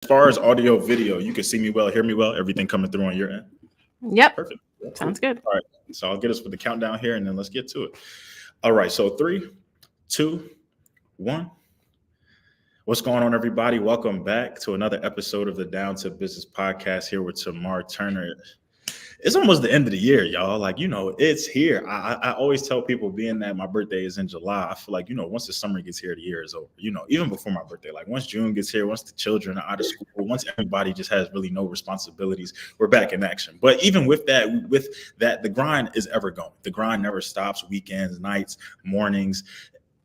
As far as audio, video, you can see me well, hear me well, everything coming through on your end. Yep. Perfect. Sounds good. All right. So I'll get us with the countdown here and then let's get to it. All right. So 3, 2, 1. What's going on, everybody? Welcome back to another episode of the Down to Business podcast here with Tamar Turner. It's almost the end of the year, y'all. Like, it's here. I always tell people, being that my birthday is in July, I feel like, once the summer gets here, the year is over. Even before my birthday, like once June gets here, once the children are out of school, once everybody just has really no responsibilities, we're back in action. But even with that, the grind is ever going. The grind never stops. Weekends, nights, mornings.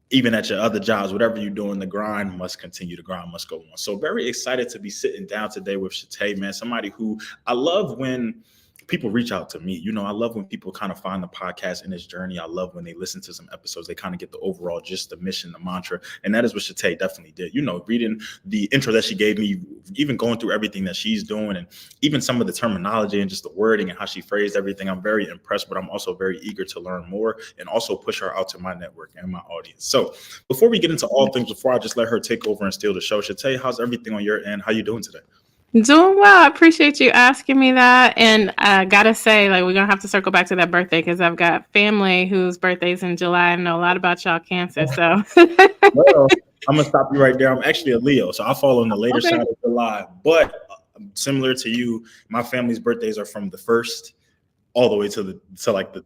Even at your other jobs, whatever you're doing, the grind must continue. The grind must go on. So very excited to be sitting down today with Shaté, man. Somebody who I love when people reach out to me. I love when people kind of find the podcast in this journey. I love when they listen to some episodes, they kind of get the overall gist, the mission, the mantra. And that is what Shaté definitely did. Reading the intro that she gave me, even going through everything that she's doing, and even some of the terminology and just the wording and how she phrased everything. I'm very impressed, but I'm also very eager to learn more and also push her out to my network and my audience. So before we get into all things, before I just let her take over and steal the show, Shaté, how's everything on your end? How you doing today? Doing well. I appreciate you asking me that. And I gotta say, we're gonna have to circle back to that birthday because I've got family whose birthday's in July. I know a lot about y'all Cancer. So well, I'm gonna stop you right there. I'm actually a Leo, so I fall on the later side of July. But similar to you, my family's birthdays are from the 1st all the way to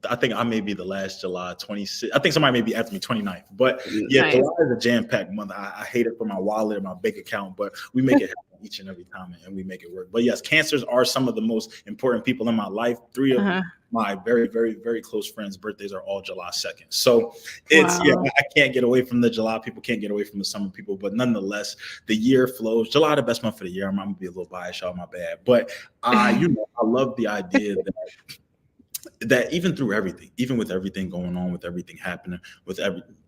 I think I may be the last July 26th. I think somebody may be after me 29th. But yeah, nice. July is a jam-packed month. I hate it for my wallet and my bank account, but we make it happen each and every time, and we make it work. But yes, Cancers are some of the most important people in my life. 3 of my very, very, very close friends' birthdays are all July 2nd. So I can't get away from the July people, can't get away from the summer people, but nonetheless, the year flows. July, the best month of the year. I'm gonna be a little biased, y'all, my bad. But I love the idea that even through everything, even with everything going on, with everything happening, with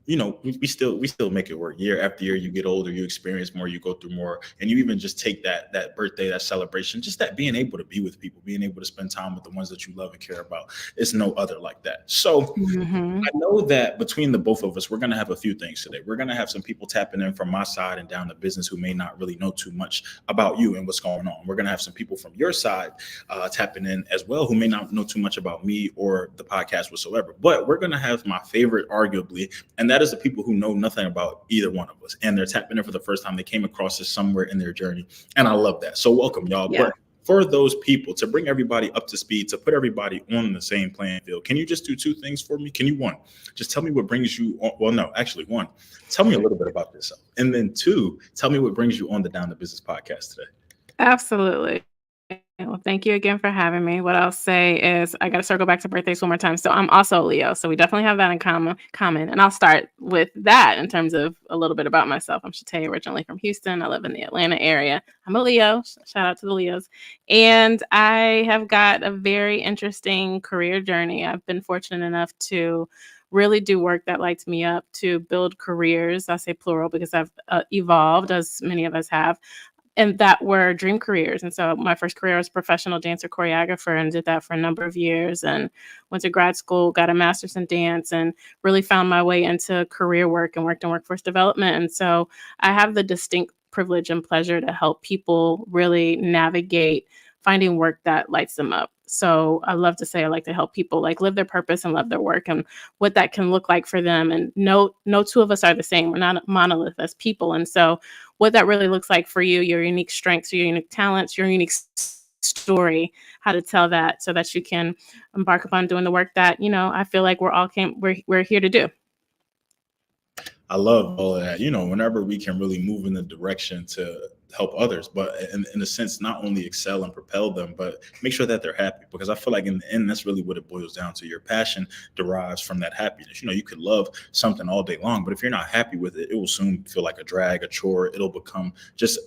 we still make it work. Year after year, you get older, you experience more, you go through more, and you even just take that birthday, that celebration, just that being able to be with people, being able to spend time with the ones that you love and care about. It's no other like that. So I know that between the both of us, we're going to have a few things today. We're going to have some people tapping in from my side and down to business who may not really know too much about you and what's going on. We're going to have some people from your side tapping in as well who may not know too much about me or the podcast whatsoever. But we're going to have my favorite, arguably, and that is the people who know nothing about either one of us. And they're tapping in for the first time. They came across this somewhere in their journey. And I love that. So welcome, y'all. Yeah. But for those people, to bring everybody up to speed, to put everybody on the same playing field, can you just do 2 things for me? Can you, 1, just tell me what brings you on? Well, no, actually, 1, tell me a little bit about yourself. And then 2, tell me what brings you on the Down to Business podcast today. Absolutely. Well, thank you again for having me. What I'll say is I got to circle back to birthdays one more time. So I'm also a Leo. So we definitely have that in common. And I'll start with that in terms of a little bit about myself. I'm Shaté, originally from Houston. I live in the Atlanta area. I'm a Leo. Shout out to the Leos. And I have got a very interesting career journey. I've been fortunate enough to really do work that lights me up, to build careers. I say plural because I've evolved, as many of us have. And that were dream careers. And so my first career was professional dancer choreographer, and did that for a number of years, and went to grad school, got a master's in dance, and really found my way into career work and worked in workforce development. And so I have the distinct privilege and pleasure to help people really navigate finding work that lights them up. So I love to say I like to help people live their purpose and love their work, and what that can look like for them. And no 2 of us are the same. We're not a monolith as people. And so what that really looks like for you, your unique strengths, your unique talents, your unique story, how to tell that so that you can embark upon doing the work that, I feel like we're here to do. I love all of that. Whenever we can really move in the direction to help others, but in a sense, not only excel and propel them, but make sure that they're happy. Because I feel like in the end, that's really what it boils down to. Your passion derives from that happiness. You could love something all day long, but if you're not happy with it, it will soon feel like a drag, a chore. It'll become just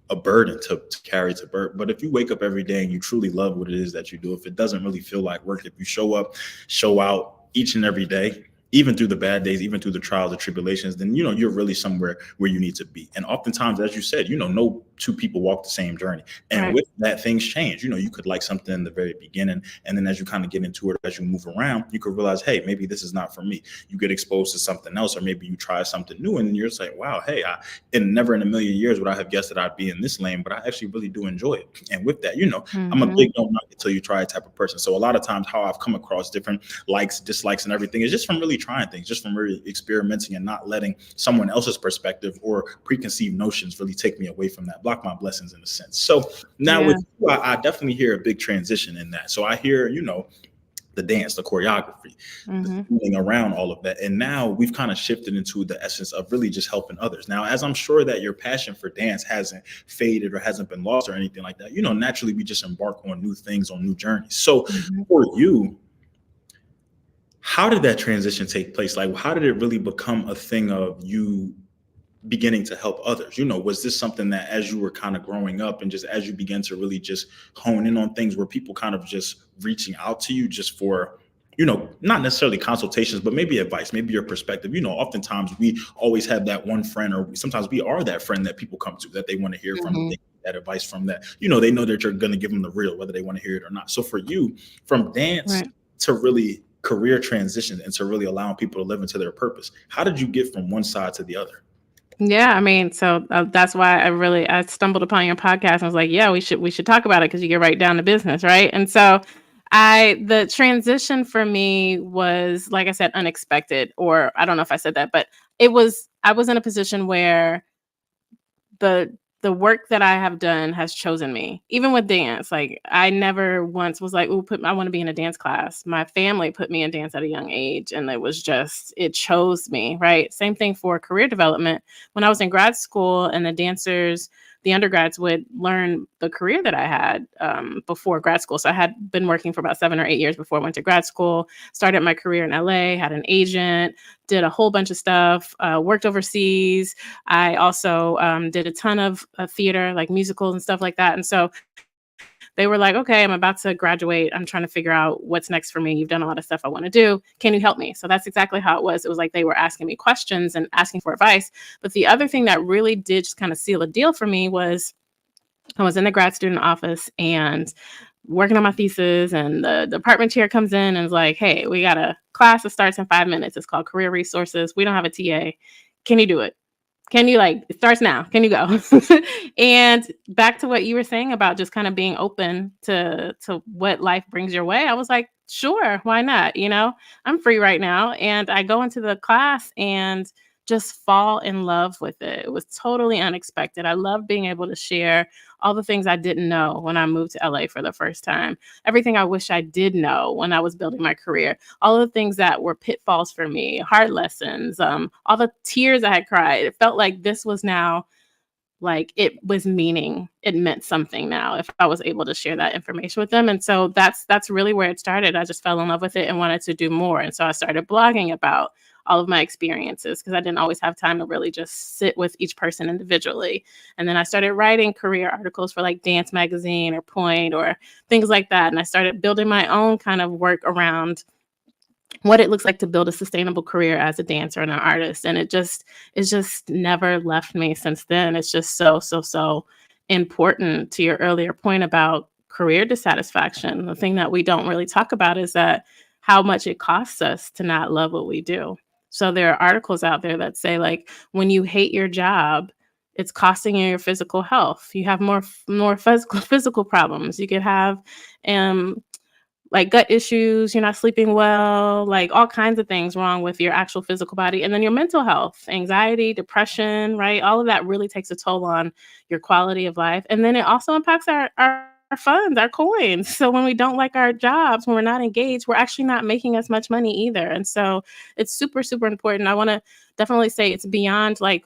a burden to carry to birth. But if you wake up every day and you truly love what it is that you do, if it doesn't really feel like work, if you show up, show out each and every day, even through the bad days, even through the trials and tribulations, then, you're really somewhere where you need to be. And oftentimes, as you said, no two people walk the same journey. And Right. with that, things change. You could like something in the very beginning. And then as you kind of get into it, as you move around, you could realize, hey, maybe this is not for me. You get exposed to something else, or maybe you try something new and you're just like, wow, hey, never in a million years would I have guessed that I'd be in this lane, but I actually really do enjoy it. And with that, I'm a big don't knock it till you try it type of person. So a lot of times how I've come across different likes, dislikes, and everything is just from really trying things, just from really experimenting and not letting someone else's perspective or preconceived notions really take me away from that, block my blessings in a sense. So now with you, I definitely hear a big transition in that. So I hear, the dance, the choreography, the feeling around all of that. And now we've kind of shifted into the essence of really just helping others. Now, as I'm sure that your passion for dance hasn't faded or hasn't been lost or anything like that, naturally we just embark on new things, on new journeys. So for you, how did that transition take place? Like, how did it really become a thing of you beginning to help others? Was this something that as you were kind of growing up and just as you began to really just hone in on things, were people kind of just reaching out to you just for, not necessarily consultations, but maybe advice, maybe your perspective? Oftentimes we always have that one friend, or sometimes we are that friend that people come to, that they want to hear from, that they get that advice from, that, they know that you're going to give them the real, whether they want to hear it or not. So for you, from dance to really career transitions and to really allowing people to live into their purpose, how did you get from one side to the other? Yeah, I mean, so that's why I stumbled upon your podcast and was like, yeah, we should talk about it because you get right down to business, right? And so the transition for me was, like I said, unexpected, or I don't know if I said that, but I was in a position where the work that I have done has chosen me. Even with dance, like I never once was like, "Ooh, I want to be in a dance class." My family put me in dance at a young age, and it chose me, right? Same thing for career development. When I was in grad school, and the undergrads would learn the career that I had before grad school. So I had been working for about 7 or 8 years before I went to grad school. Started my career in LA, had an agent, did a whole bunch of stuff, worked overseas. I also did a ton of theater, like musicals and stuff like that. And so they were like, okay, I'm about to graduate. I'm trying to figure out what's next for me. You've done a lot of stuff I want to do. Can you help me? So that's exactly how it was. It was like they were asking me questions and asking for advice. But the other thing that really did just kind of seal a deal for me was I was in the grad student office and working on my thesis, and the department chair comes in and is like, hey, we got a class that starts in 5 minutes. It's called Career Resources. We don't have a TA. Can you do it? Can you, like, it starts now. Can you go? And back to what you were saying about just kind of being open to what life brings your way. I was like, sure, why not? I'm free right now. And I go into the class and just fall in love with it. It was totally unexpected. I love being able to share all the things I didn't know when I moved to LA for the first time. Everything I wish I did know when I was building my career. All the things that were pitfalls for me, hard lessons, all the tears I had cried. It felt like this was now, like, it meant something now if I was able to share that information with them. And so that's really where it started. I just fell in love with it and wanted to do more. And so I started blogging about all of my experiences because I didn't always have time to really just sit with each person individually. And then I started writing career articles for like Dance Magazine or Point or things like that. And I started building my own kind of work around what it looks like to build a sustainable career as a dancer and an artist. And it's just never left me since then. It's just so important. To your earlier point about career dissatisfaction, the thing that we don't really talk about is that how much it costs us to not love what we do. So there are articles out there that say, like, when you hate your job, it's costing you your physical health. You have more physical problems. You could have like gut issues, you're not sleeping well, like all kinds of things wrong with your actual physical body. And then your mental health, anxiety, depression, right? All of that really takes a toll on your quality of life. And then it also impacts our funds, our coins. So when we don't like our jobs, when we're not engaged, we're actually not making as much money either. And so it's super important. I want to definitely say it's beyond like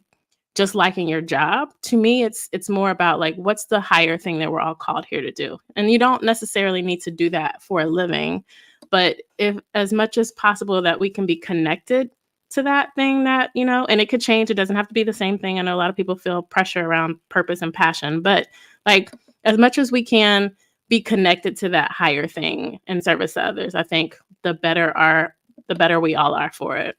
just liking your job. To me, it's more about like, what's the higher thing that we're all called here to do? And you don't necessarily need to do that for a living, but if as much as possible that we can be connected to that thing that, and it could change. It doesn't have to be the same thing. I know a lot of people feel pressure around purpose and passion, but like as much as we can be connected to that higher thing in service to others, I think the better the better we all are for it.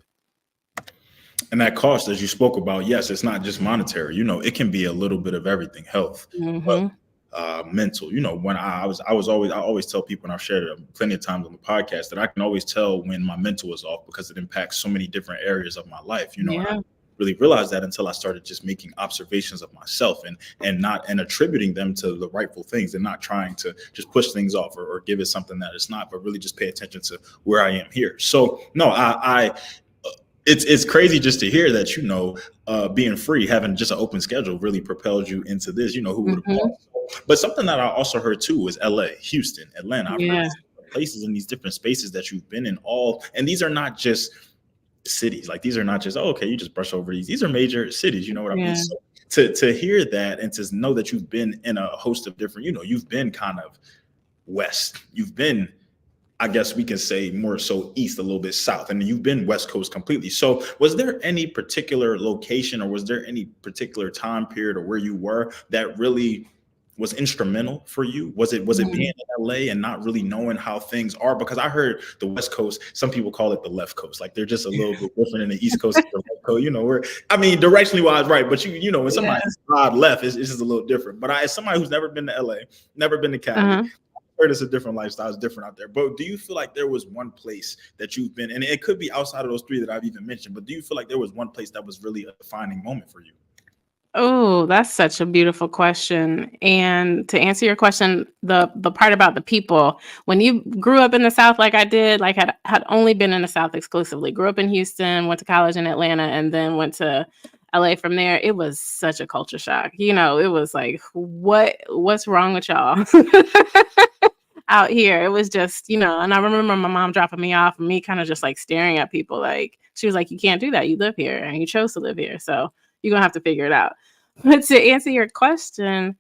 And that cost, as you spoke about, yes, it's not just monetary. It can be a little bit of everything, health, Mm-hmm. mental. When I always tell people, and I've shared it plenty of times on the podcast, that I can always tell when my mental is off because it impacts so many different areas of my life. And I really realized that until I started just making observations of myself and attributing them to the rightful things, and not trying to just push things off or give it something that it's not, but really just pay attention to where I am here. So no, it's crazy just to hear that, being free, having just an open schedule really propelled you into this, who would have thought. But something that I also heard too was LA, Houston, Atlanta. I've heard places in these different spaces that you've been in and these are not just cities. Like, these are not just, okay, you just brush over these. These are major cities, you know what I mean? So to hear that and to know that you've been in a host of different, you've been kind of west, you've been, I guess we can say, more so east, a little bit south, and you've been West Coast completely. So was there any particular location, or was there any particular time period, or where you were, that really was instrumental for you? Was it being in LA and not really knowing how things are? Because I heard the West Coast, some people call it the left coast. Like, they're just a little bit different in the East Coast and the right coast, where, I mean, directionally wise, right. But when somebody's odd left, it's just a little different. But as somebody who's never been to LA, never been to Cali, it's a different lifestyle, it's different out there. But do you feel like there was one place that you've been, and it could be outside of those three that I've even mentioned, but do you feel like there was one place that was really a defining moment for you? Oh, that's such a beautiful question. And to answer your question, the part about the people, when you grew up in the South like I did, like had only been in the South exclusively, grew up in Houston, went to college in Atlanta, and then went to LA from there, it was such a culture shock. It was like, what's wrong with y'all? Out here, it was just, and I remember my mom dropping me off and me kind of just like staring at people, like, she was like, you can't do that. You live here and you chose to live here. So you're going to have to figure it out. But to answer your question,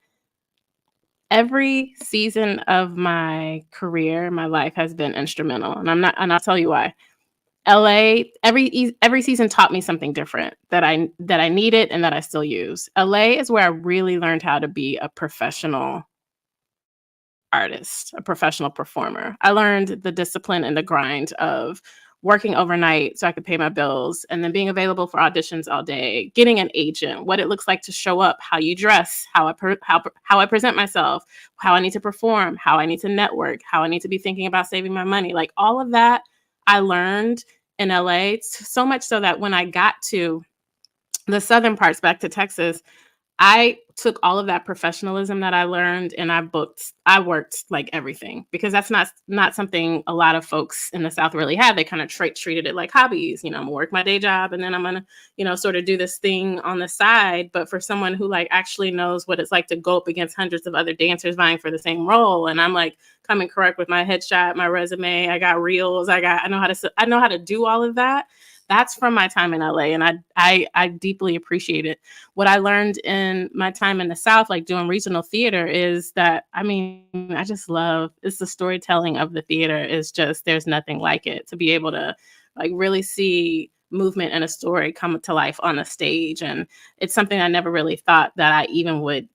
every season of my career, my life has been instrumental. And I'll tell you why. LA, every season taught me something different that I needed and that I still use. LA is where I really learned how to be a professional artist, a professional performer. I learned the discipline and the grind of working overnight so I could pay my bills, and then being available for auditions all day, getting an agent, what it looks like to show up, how you dress, how I present myself, how I need to perform, how I need to network, how I need to be thinking about saving my money. Like, all of that I learned in LA, so much so that when I got to the southern parts, back to Texas, I took all of that professionalism that I learned and I worked like everything, because that's not something a lot of folks in the South really had. They kind of treated it like hobbies. I'm gonna work my day job and then I'm gonna, sort of do this thing on the side. But for someone who like actually knows what it's like to go up against hundreds of other dancers vying for the same role, and I'm like coming correct with my headshot, my resume, I got reels, I know how to do all of that. That's from my time in LA, and I deeply appreciate it. What I learned in my time in the South, like doing regional theater, is that, I just love, it's the storytelling of the theater is just, there's nothing like it. To be able to like really see movement and a story come to life on the stage. And it's something I never really thought that I even would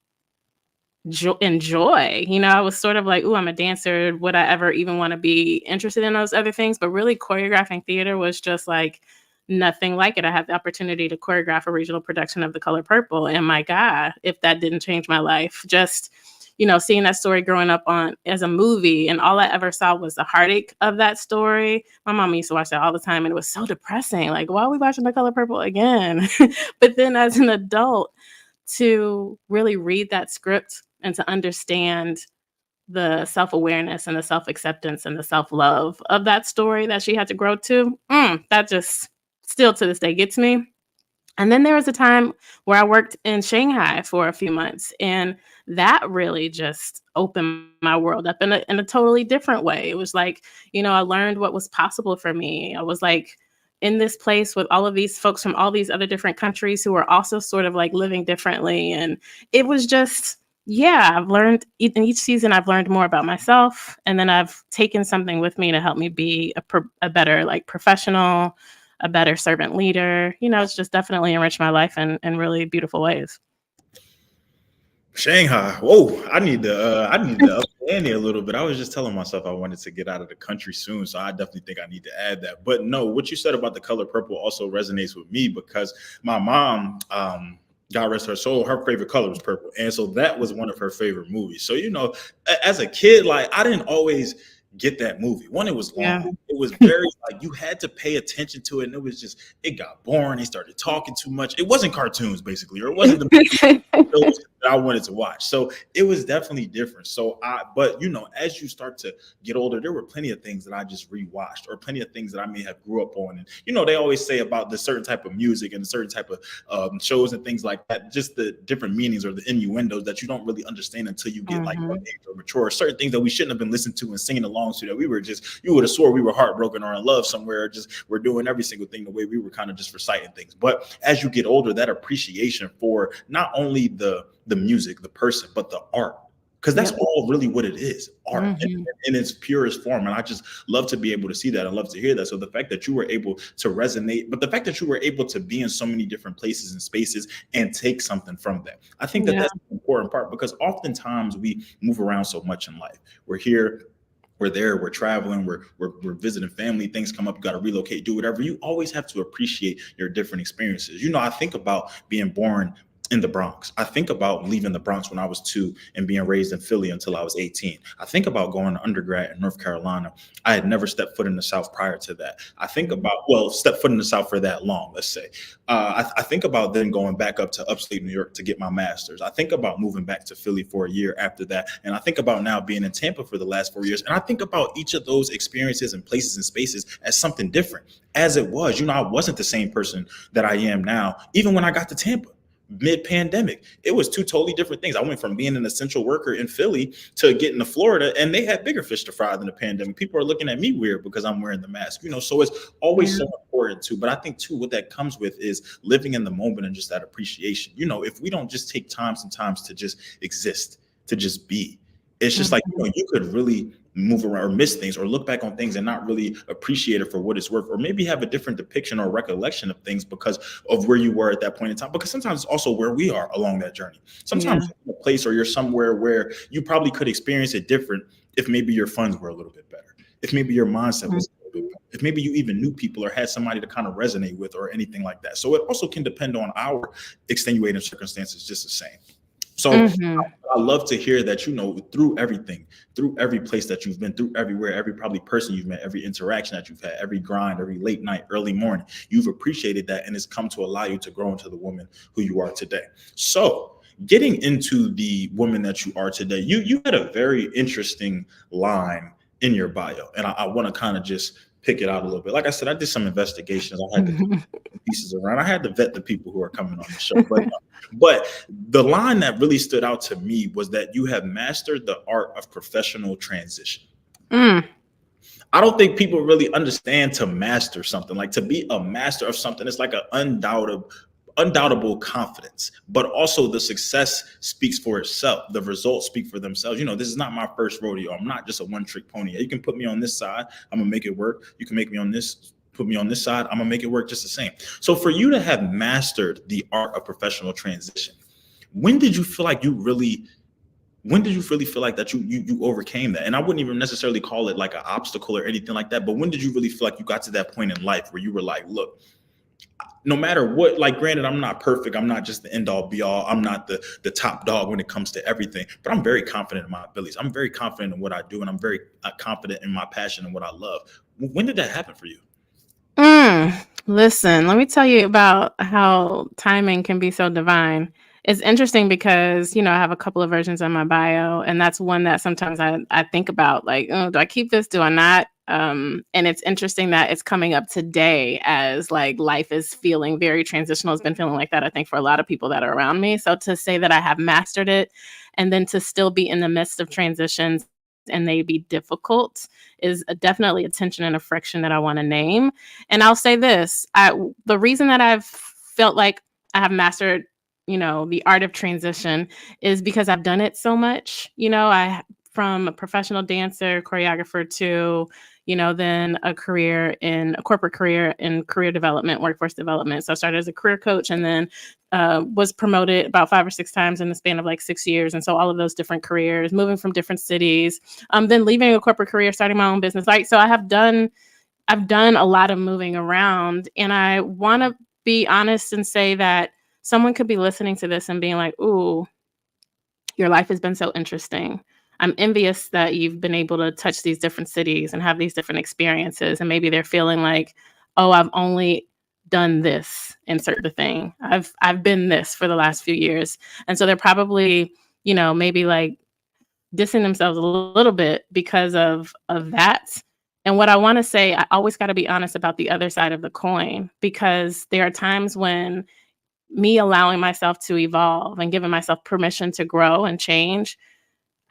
enjoy. I was sort of like, ooh, I'm a dancer. Would I ever even want to be interested in those other things? But really, choreographing theater was just like nothing like it. I had the opportunity to choreograph a regional production of The Color Purple. And my God, if that didn't change my life, just, seeing that story growing up on as a movie, and all I ever saw was the heartache of that story. My mom used to watch that all the time, and it was so depressing. Like, why are we watching The Color Purple again? But then as an adult, to really read that script and to understand the self-awareness and the self-acceptance and the self-love of that story that she had to grow to, that just still to this day gets me. And then there was a time where I worked in Shanghai for a few months, and that really just opened my world up in a totally different way. It was like, I learned what was possible for me. I was like in this place with all of these folks from all these other different countries who were also sort of like living differently. And it was just, I've learned in each season, I've learned more about myself. And then I've taken something with me to help me be a better like professional, a better servant leader. It's just definitely enriched my life in really beautiful ways. Shanghai. Whoa, I need to Andy a little bit. I was just telling myself I wanted to get out of the country soon, so I definitely think I need to add that. But no, what you said about the color purple also resonates with me because my mom, God rest her soul, her favorite color was purple, and so that was one of her favorite movies. So as a kid, like I didn't always get that movie. One, it was long. Yeah. It was very like you had to pay attention to it, and it got boring. They started talking too much. It wasn't cartoons basically, or it wasn't the shows that I wanted to watch. So it was definitely different. But as you start to get older, there were plenty of things that I just rewatched, or plenty of things that I may have grew up on. And they always say about the certain type of music and a certain type of shows and things like that, just the different meanings or the innuendos that you don't really understand until you get like of age or mature. Certain things that we shouldn't have been listening to and singing along to, that you would have swore we were heartbroken or in love somewhere, or just we're doing every single thing the way we were kind of just reciting things. But as you get older, that appreciation for not only the music, the person, but the art, because that's all really what it is, art in its purest form. And I just love to be able to see that. I love to hear that. So the fact that you were able to resonate, but the fact that you were able to be in so many different places and spaces and take something from that, I think that that's an important part, because oftentimes we move around so much in life. We're here, we're there, we're traveling, we're visiting family, things come up, you got to relocate, do whatever. You always have to appreciate your different experiences. I think about being born in the Bronx. I think about leaving the Bronx when I was 2 and being raised in Philly until I was 18. I think about going to undergrad in North Carolina. I had never stepped foot in the South prior to that. I think about, step foot in the South for that long, let's say. I think about then going back up to upstate New York to get my master's. I think about moving back to Philly for a year after that. And I think about now being in Tampa for the last 4 years. And I think about each of those experiences and places and spaces as something different. As it was, I wasn't the same person that I am now, even when I got to Tampa. Mid-pandemic, it was two totally different things. I went from being an essential worker in Philly to getting to Florida, and they had bigger fish to fry than the pandemic. People are looking at me weird because I'm wearing the mask, so it's always so important too. But I think too, what that comes with is living in the moment and just that appreciation. If we don't just take time sometimes to just exist, to just be, it's just like, you could really move around or miss things or look back on things and not really appreciate it for what it's worth, or maybe have a different depiction or recollection of things because of where you were at that point in time. Because sometimes it's also where we are along that journey. Sometimes you're in a place or you're somewhere where you probably could experience it different if maybe your funds were a little bit better, if maybe your mindset was a little bit better, if maybe you even knew people or had somebody to kind of resonate with or anything like that. So it also can depend on our extenuating circumstances just the same. So I love to hear that, through everything, through every place that you've been, through everywhere, every probably person you've met, every interaction that you've had, every grind, every late night, early morning, you've appreciated that, and it's come to allow you to grow into the woman who you are today. So getting into the woman that you are today, you had a very interesting line in your bio, and I want to kind of just pick it out a little bit. Like I said, I did some investigations. I had to pieces around. I had to vet the people who are coming on the show. But the line that really stood out to me was that you have mastered the art of professional transition. I don't think people really understand to master something. Like, to be a master of something, it's like an undoubtable confidence, but also the success speaks for itself. The results speak for themselves. This is not my first rodeo. I'm not just a one-trick pony. You can put me on this side, I'm gonna make it work. You can make me on this, put me on this side, I'm gonna make it work just the same. So for you to have mastered the art of professional transition, when did you really feel like that you overcame that? And I wouldn't even necessarily call it like an obstacle or anything like that, but when did you really feel like you got to that point in life where you were like, look, no matter what, like, granted, I'm not perfect. I'm not just the end all be all. I'm not the top dog when it comes to everything, but I'm very confident in my abilities. I'm very confident in what I do, and I'm very confident in my passion and what I love. When did that happen for you? Listen, let me tell you about how timing can be so divine. It's interesting because, I have a couple of versions of my bio, and that's one that sometimes I think about, like, oh, do I keep this? Do I not? And it's interesting that it's coming up today as like life is feeling very transitional. It's been feeling like that, I think, for a lot of people that are around me. So to say that I have mastered it, and then to still be in the midst of transitions and they be difficult, is definitely a tension and a friction that I want to name. And I'll say this, the reason that I've felt like I have mastered, the art of transition is because I've done it so much. from a professional dancer, choreographer to, then a corporate career in career development, workforce development. So I started as a career coach and then was promoted about 5 or 6 times in the span of like 6 years. And so all of those different careers, moving from different cities, then leaving a corporate career, starting my own business. Like, so I've done a lot of moving around, and I want to be honest and say that someone could be listening to this and being like, ooh, your life has been so interesting. I'm envious that you've been able to touch these different cities and have these different experiences. And maybe they're feeling like, oh, I've only done this, insert the thing. I've been this for the last few years. And so they're probably, maybe like dissing themselves a little bit because of that. And what I want to say, I always got to be honest about the other side of the coin, because there are times when me allowing myself to evolve and giving myself permission to grow and change,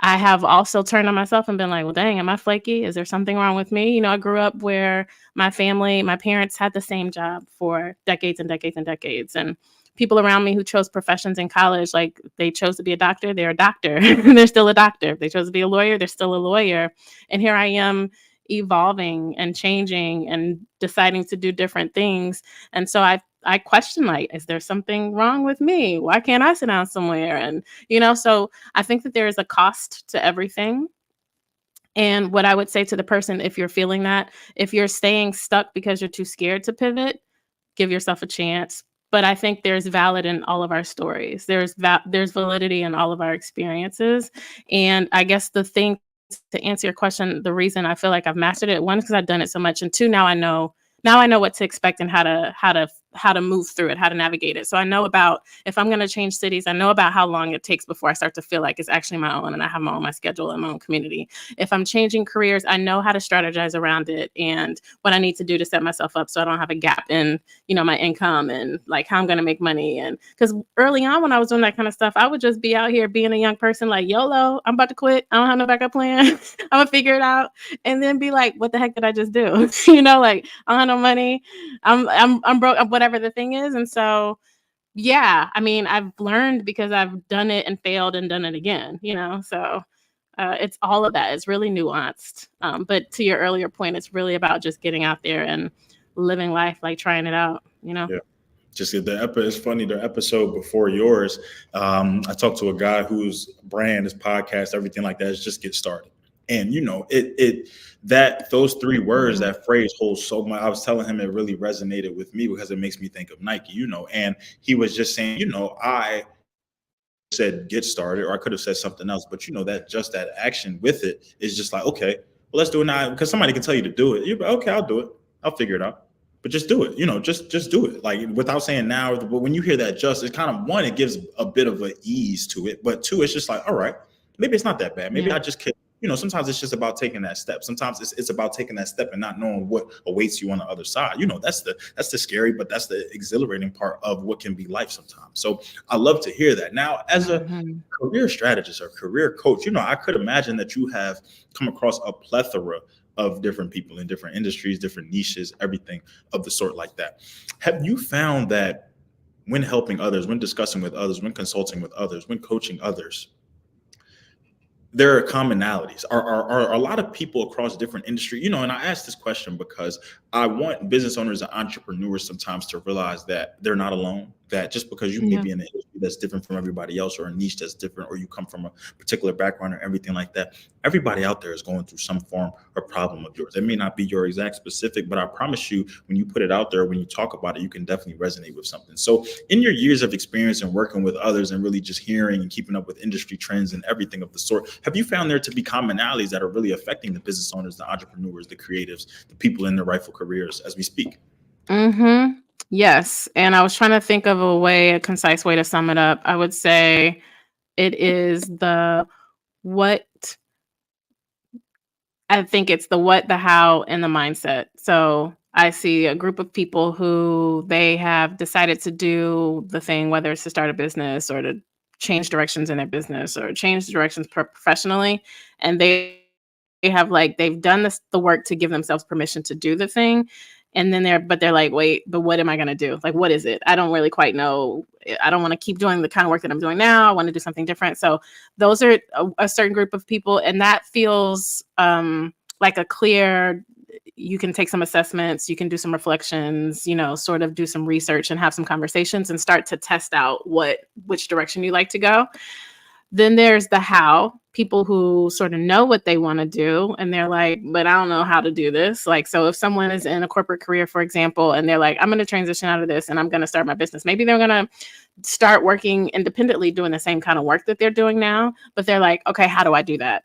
I have also turned on myself and been like, well, dang, am I flaky? Is there something wrong with me? I grew up where my parents had the same job for decades and decades and decades. And people around me who chose professions in college, like they chose to be a doctor, they're a doctor. They're still a doctor. If they chose to be a lawyer, they're still a lawyer. And here I am evolving and changing and deciding to do different things. And so I question, like, is there something wrong with me? Why can't I sit down somewhere? And, so I think that there is a cost to everything. And what I would say to the person, if you're feeling that, if you're staying stuck because you're too scared to pivot, give yourself a chance. But I think there's valid in all of our stories. There's validity in all of our experiences. And I guess the thing, to answer your question, the reason I feel like I've mastered it, one, because I've done it so much, and two, now I know what to expect and how to move through it, how to navigate it. So I know about, if I'm going to change cities, I know about how long it takes before I start to feel like it's actually my own and I have my schedule and my own community. If I'm changing careers, I know how to strategize around it and what I need to do to set myself up so I don't have a gap in, my income and like how I'm going to make money. And because early on when I was doing that kind of stuff, I would just be out here being a young person like, YOLO, I'm about to quit. I don't have no backup plan. I'm gonna figure it out. And then be like, what the heck did I just do? Like, I don't have no money. I'm broke, whatever the thing is. And so, yeah, I mean, I've learned because I've done it and failed and done it again, so it's all of that. It's really nuanced. But to your earlier point, it's really about just getting out there and living life, like trying it out, Yeah. Just it's funny, the episode before yours, I talked to a guy whose brand, his podcast, everything like that is just get started. And those 3 words, that phrase holds so much. I was telling him it really resonated with me because it makes me think of Nike, and he was just saying, I said get started, or I could have said something else, but that just that action with it is just like, okay, well, let's do it now, because somebody can tell you to do it. You're like, okay, I'll do it. I'll figure it out. But just do it, just do it. Like, without saying now, but when you hear that, it's kind of, one, it gives a bit of an ease to it, but 2, it's just like, all right, maybe it's not that bad. Maybe I just can't. Sometimes it's just about taking that step. Sometimes it's about taking that step and not knowing what awaits you on the other side. That's the scary, but that's the exhilarating part of what can be life sometimes. So I love to hear that. Now, as a career strategist or career coach, I could imagine that you have come across a plethora of different people in different industries, different niches, everything of the sort like that. Have you found that when helping others, when discussing with others, when consulting with others, when coaching others, there are commonalities? Are a lot of people across different industry, and I ask this question because I want business owners and entrepreneurs sometimes to realize that they're not alone, that just because you may be in an industry that's different from everybody else, or a niche that's different, or you come from a particular background or everything like that, everybody out there is going through some form or problem of yours. It may not be your exact specific, but I promise you, when you put it out there, when you talk about it, you can definitely resonate with something. So in your years of experience and working with others and really just hearing and keeping up with industry trends and everything of the sort, have you found there to be commonalities that are really affecting the business owners, the entrepreneurs, the creatives, the people in their rightful careers as we speak? Yes. And I was trying to think of a concise way to sum it up. I would say it is I think it's the what, the how, and the mindset. So I see a group of people who they have decided to do the thing, whether it's to start a business or to change directions in their business or change directions professionally. And they've done the work to give themselves permission to do the thing. And then they're like, wait, but what am I going to do? Like, what is it? I don't really quite know. I don't want to keep doing the kind of work that I'm doing now. I want to do something different. So those are a certain group of people. And that feels like a clear, you can take some assessments, you can do some reflections, sort of do some research and have some conversations and start to test out which direction you like to go. Then there's the how, people who sort of know what they want to do and they're like, but I don't know how to do this. Like, so if someone is in a corporate career, for example, and they're like, I'm going to transition out of this and I'm going to start my business. Maybe they're going to start working independently, doing the same kind of work that they're doing now, but they're like, okay, how do I do that?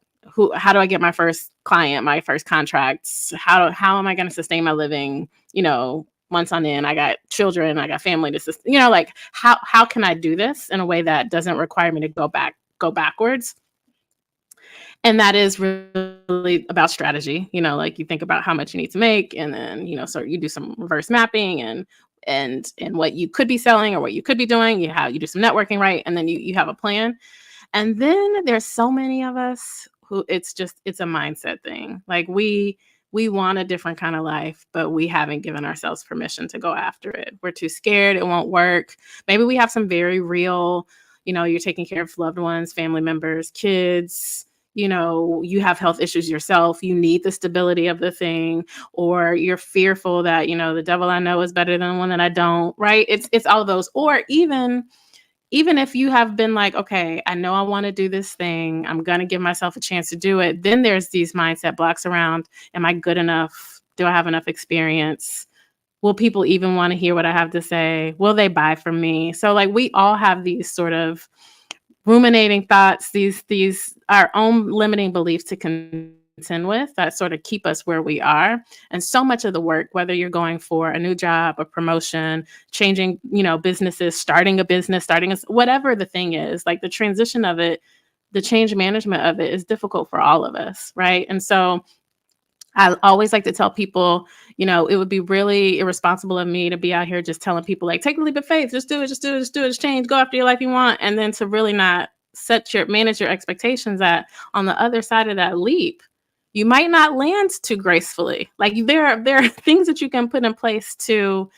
How do I get my first client, my first contracts? How am I going to sustain my living? Months on end, I got children, I got family to sustain, like how can I do this in a way that doesn't require me to go backwards? And that is really about strategy, like you think about how much you need to make, and then, so you do some reverse mapping and what you could be selling or what you could be doing, you do some networking, right? And then you have a plan. And then there's so many of us who it's a mindset thing. Like we want a different kind of life, but we haven't given ourselves permission to go after it. We're too scared. It won't work. Maybe we have some very real, you're taking care of loved ones, family members, kids, you have health issues yourself. You need the stability of the thing, or you're fearful that, the devil I know is better than the one that I don't, right? It's all of those. Or even if you have been like, okay, I know I want to do this thing, I'm going to give myself a chance to do it. Then there's these mindset blocks around, am I good enough? Do I have enough experience? Will people even want to hear what I have to say? Will they buy from me? So like we all have these sort of ruminating thoughts, these our own limiting beliefs to contend with that sort of keep us where we are. And so much of the work, whether you're going for a new job, a promotion, changing, businesses, starting a business, whatever the thing is, like the transition of it, the change management of it is difficult for all of us, right? And so I always like to tell people, it would be really irresponsible of me to be out here just telling people like, take a leap of faith, just do it, just change, go after your life you want. And then to really not manage your expectations that on the other side of that leap, you might not land too gracefully. Like there are things that you can put in place to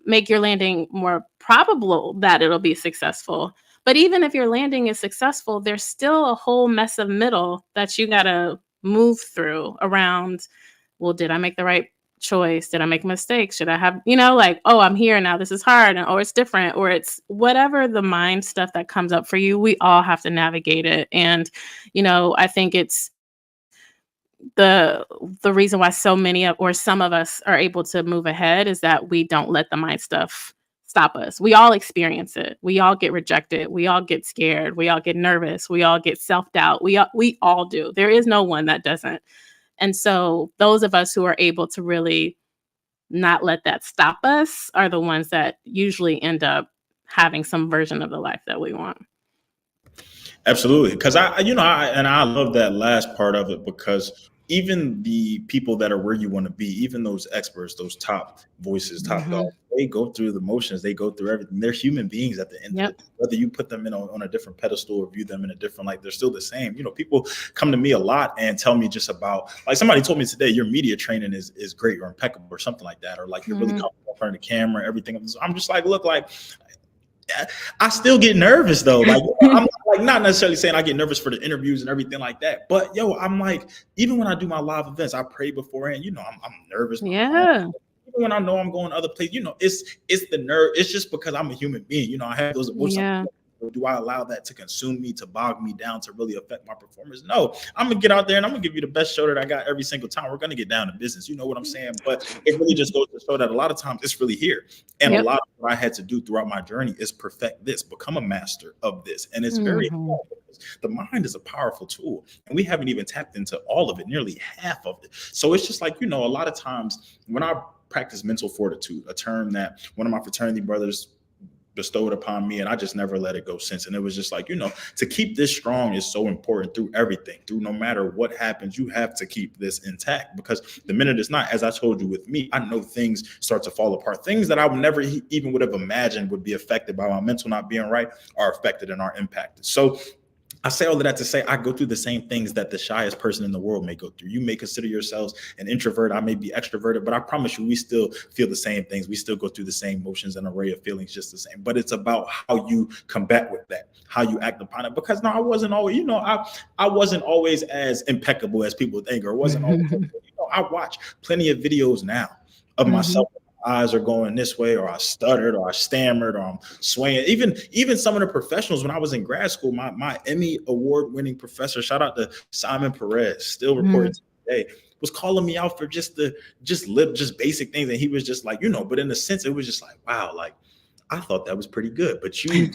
make your landing more probable that it'll be successful. But even if your landing is successful, there's still a whole mess of middle that you got to move through around, well, did I make the right choice? Did I make mistakes? Should I have, oh, I'm here now, this is hard, or it's different, or it's whatever the mind stuff that comes up for you, we all have to navigate it. And, I think it's the reason why so many or some of us are able to move ahead is that we don't let the mind stuff stop us. We all experience it. We all get rejected. We all get scared. We all get nervous. We all get self-doubt. We all do. There is no one that doesn't. And so those of us who are able to really not let that stop us are the ones that usually end up having some version of the life that we want. Absolutely. Because I love that last part of it, because even the people that are where you want to be, even those experts, those top voices, top dogs, they go through the motions, they go through everything. They're human beings at the end of it. Whether you put them on a different pedestal or view them in a different light, they're still the same. People come to me a lot and tell me just about, like somebody told me today, your media training is great or impeccable or something like that, or like you're really comfortable in front of the camera, everything. I'm just like, look, like I still get nervous though. Like I'm like not necessarily saying I get nervous for the interviews and everything like that, but I'm like, even when I do my live events, I pray beforehand. I'm nervous. Yeah. Even when I know I'm going to other places, it's the nerve. It's just because I'm a human being. I have those emotions. Yeah. Do I allow that to consume me, to bog me down, to really affect my performance? No, I'm gonna get out there and I'm gonna give you the best show that I got every single time. We're gonna get down to business. You know what I'm saying? But it really just goes to show that a lot of times it's really here. And a lot of what I had to do throughout my journey is perfect this, become a master of this. And it's very hard because the mind is a powerful tool. And we haven't even tapped into all of it, nearly half of it. So it's just like, a lot of times when I practice mental fortitude, a term that one of my fraternity brothers bestowed upon me, and I just never let it go since. And it was just like, to keep this strong is so important through everything, through no matter what happens, you have to keep this intact, because the minute it's not, as I told you with me, I know things start to fall apart. Things that I would never even would have imagined would be affected by my mental not being right are affected and are impacted. So I say all of that to say I go through the same things that the shyest person in the world may go through. You may consider yourselves an introvert. I may be extroverted, but I promise you, we still feel the same things. We still go through the same emotions and array of feelings just the same. But it's about how you combat with that, how you act upon it. Because no, I wasn't always, I wasn't always as impeccable as people think, or wasn't always, I watch plenty of videos now of myself. Eyes are going this way, or I stuttered, or I stammered, or I'm swaying. Even some of the professionals when I was in grad school, my Emmy award-winning professor, shout out to Simon Perez, still reporting today, was calling me out for just basic things, and he was just like, but in a sense, it was just like, wow, like I thought that was pretty good, but you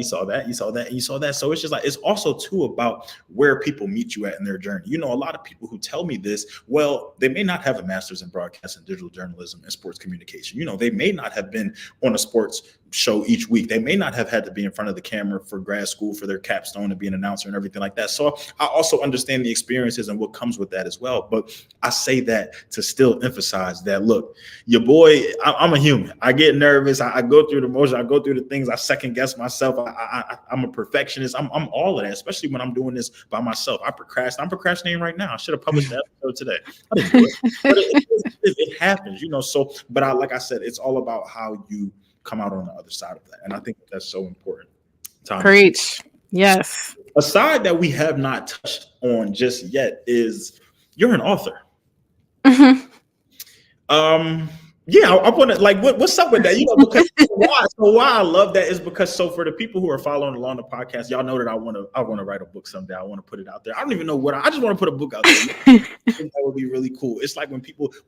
saw that. So it's just like, it's also too about where people meet you at in their journey. A lot of people who tell me this, well, they may not have a master's in broadcast and digital journalism and sports communication. They may not have been on a sports show each week. They may not have had to be in front of the camera for grad school for their capstone to be an announcer and everything like that. So I also understand the experiences and what comes with that as well. But I say that to still emphasize that, look, your boy, I'm a human. I get nervous. I go through the motion. I go through the things. I second guess myself. I'm a perfectionist. I'm all of that, especially when I'm doing this by myself. I'm procrastinating right now. I should have published that episode today. I didn't do it. But it happens, So, but like I said, it's all about how you come out on the other side of that. And I think that's so important. Preach. Yes. A side that we have not touched on just yet is you're an author. Yeah, I want to what's up with that? Because why I love that is because for the people who are following along the podcast, y'all know that I want to write a book someday. I want to put it out there. I don't even know I just want to put a book out there. I think that would be really cool. It's like when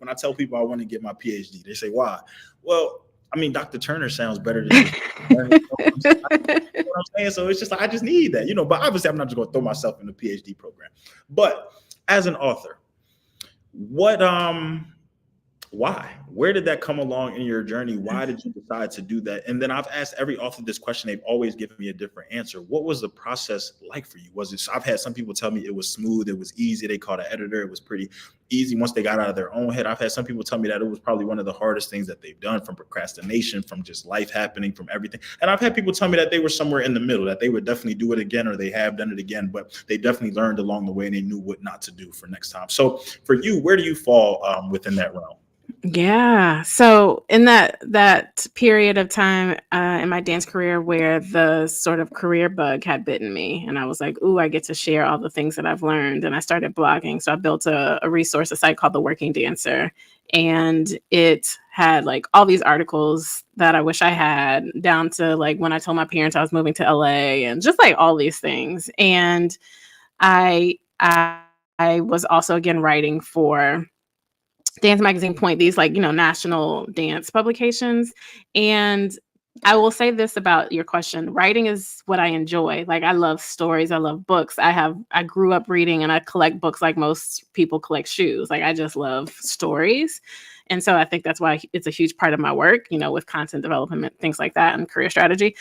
I tell people I want to get my PhD, they say, why? Well, I mean, Dr. Turner sounds better than you. Know what I'm saying? So it's just like, I just need that, but obviously I'm not just going to throw myself in the PhD program. But as an author, why? Where did that come along in your journey? Why did you decide to do that? And then I've asked every author this question. They've always given me a different answer. What was the process like for you? I've had some people tell me it was smooth. It was easy. They called an editor. It was pretty easy once they got out of their own head. I've had some people tell me that it was probably one of the hardest things that they've done, from procrastination, from just life happening, from everything. And I've had people tell me that they were somewhere in the middle, that they would definitely do it again, or they have done it again, but they definitely learned along the way and they knew what not to do for next time. So for you, where do you fall within that realm? Yeah. So in that period of time in my dance career where the sort of career bug had bitten me, and I was like, ooh, I get to share all the things that I've learned. And I started blogging. So I built a resource, a site called The Working Dancer. And it had all these articles that I wish I had, down to when I told my parents I was moving to LA, and just all these things. And I was also, again, writing for Dance Magazine Point, these national dance publications. And I will say this about your question. Writing is what I enjoy. I love stories. I love books. I grew up reading, and I collect books like most people collect shoes. I just love stories. And so I think that's why it's a huge part of my work, with content development, things like that, and career strategy.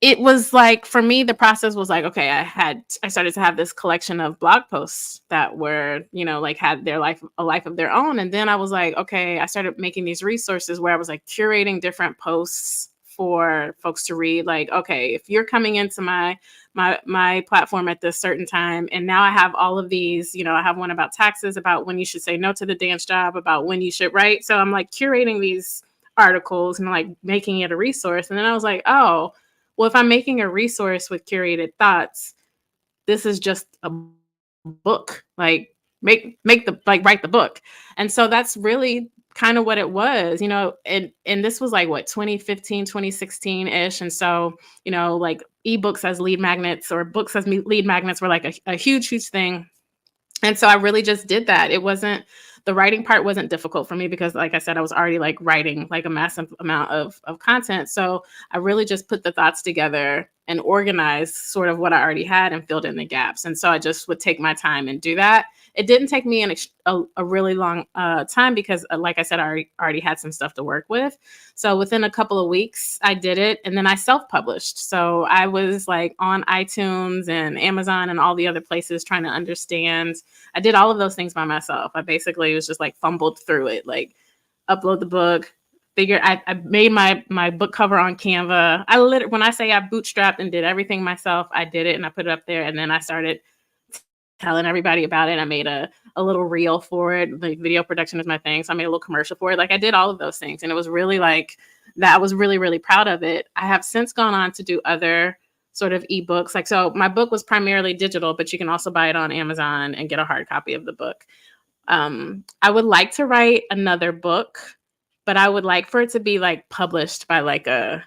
It was for me, the process was okay, I started to have this collection of blog posts that were, had a life of their own. And then I was okay, I started making these resources where I was curating different posts for folks to read. Okay, if you're coming into my platform at this certain time, and now I have all of these, I have one about taxes, about when you should say no to the dance job, about when you should write. So I'm curating these articles and making it a resource. And then I was oh, well, if I'm making a resource with curated thoughts, this is just a book. Write the book. And so that's really kind of what it was, and this was 2015, 2016-ish. And so, ebooks as lead magnets, or books as lead magnets, were a huge thing. And so I really just did that. The writing part wasn't difficult for me because, like I said, I was already writing a massive amount of content. So I really just put the thoughts together and organized sort of what I already had and filled in the gaps. And so I just would take my time and do that. It didn't take me a really long time because, like I said, I already had some stuff to work with. So within a couple of weeks, I did it, and then I self-published. So I was on iTunes and Amazon and all the other places trying to understand. I did all of those things by myself. I basically was just fumbled through it, upload the book, I made my book cover on Canva. When I say I bootstrapped and did everything myself, I did it and I put it up there, and then I started telling everybody about it. I made a little reel for it. Like, video production is my thing, so I made a little commercial for it. Like, I did all of those things, and it was really like that. I was really, really proud of it. I have since gone on to do other sort of ebooks. Like, so my book was primarily digital, but you can also buy it on Amazon and get a hard copy of the book. I would like to write another book, but I would like for it to be like published by like a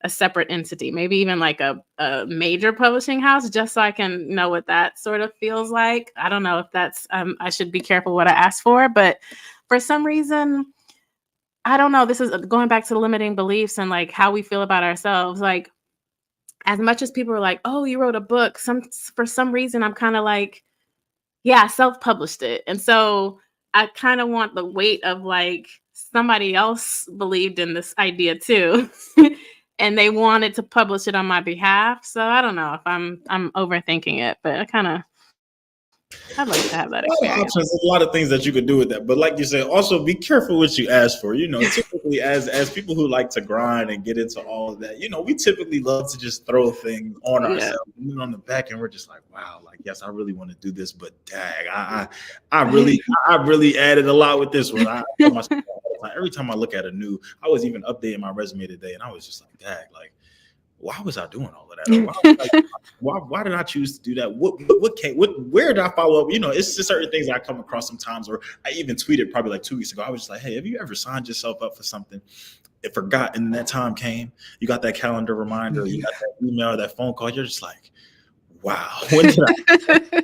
separate entity, maybe even like a major publishing house, just so I can know what that sort of feels like. I don't know if that's, I should be careful what I ask for, but for some reason, I don't know. This is going back to the limiting beliefs and like how we feel about ourselves. Like, as much as people are like, oh, you wrote a book, for some reason, I'm kind of like, yeah, I self-published it. And so I kind of want the weight of like somebody else believed in this idea too. And they wanted to publish it on my behalf. So I don't know if I'm overthinking it, but I'd like to have that experience. There's a lot of things that you could do with that, but like you said, also be careful what you ask for. Typically as people who like to grind and get into all of that, we typically love to just throw things on ourselves. And then on the back end, we're just like, wow, like, yes, I really want to do this, but dang, I really added a lot with this one. I tell myself every time I look at I was even updating my resume today, and I was just like, dang, like, why was I doing all of that? Why did I choose to do that? Where did I follow up? It's just certain things that I come across sometimes, or I even tweeted probably like 2 weeks ago. I was just like, hey, have you ever signed yourself up for something, it forgot, and that time came, you got that calendar reminder, you got that email, that phone call, you're just like, wow, when did I?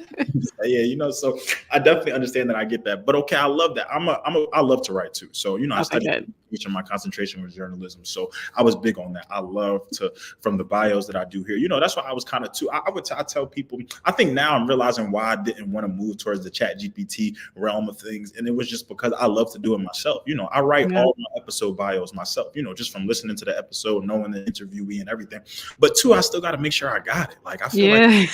Yeah, so I definitely understand that. I get that, but okay, I love that. I love to write too. So I studied teaching. My concentration was journalism, so I was big on that. I love to, from the bios that I do here. That's why I was kind of too. I tell people. I think now I'm realizing why I didn't want to move towards the Chat GPT realm of things, and it was just because I love to do it myself. I write all my episode bios myself. Just from listening to the episode, knowing the interviewee and everything. But two, I still got to make sure I got it. Like, I feel like.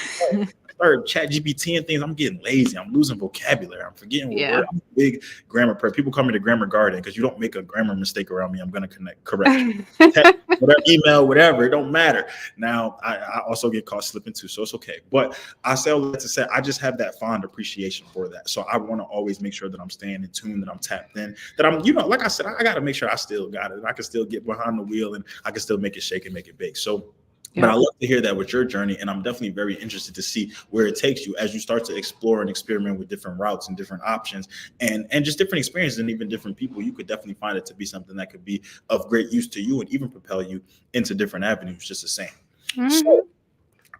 Start Chat GPT and things, I'm getting lazy. I'm losing vocabulary. I'm forgetting what word. I'm a big grammar person. People call me the grammar garden because you don't make a grammar mistake around me, I'm going to correct you. Whatever, email, whatever, it don't matter. Now, I also get caught slipping too, so it's okay. But I say all that to say, I just have that fond appreciation for that. So I want to always make sure that I'm staying in tune, that I'm tapped in, that I'm, like I said, I got to make sure I still got it. And I can still get behind the wheel, and I can still make it shake and make it bake. So but I love to hear that with your journey, and I'm definitely very interested to see where it takes you as you start to explore and experiment with different routes and different options and just different experiences and even different people. You could definitely find it to be something that could be of great use to you and even propel you into different avenues just the same. Mm-hmm. So